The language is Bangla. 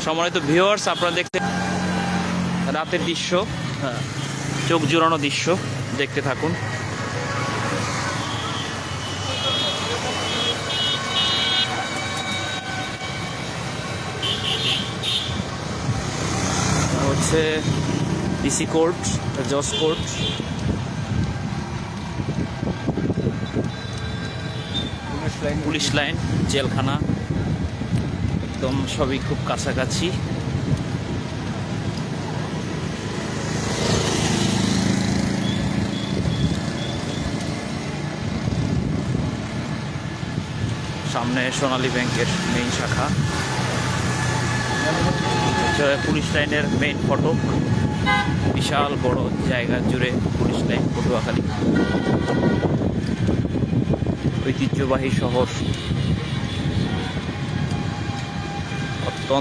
সম্মানিত ভিউয়ার্স, আপনারা দেখতে রাতের দৃশ্য, চোখ জোড়ানো দৃশ্য দেখতে থাকুন। হচ্ছে ডিসি কোর্ট, জজ কোর্ট, পুলিশ লাইন, জেলখানা, একদম সবই খুব কাছাকাছি। সামনে সোনালী ব্যাংকের মেইন শাখা, পুলিশ লাইনের মেইন ফটক, বিশাল বড় জায়গা জুড়ে পুলিশ লাইন পটুয়াখালী, ঐতিহ্যবাহী শহর।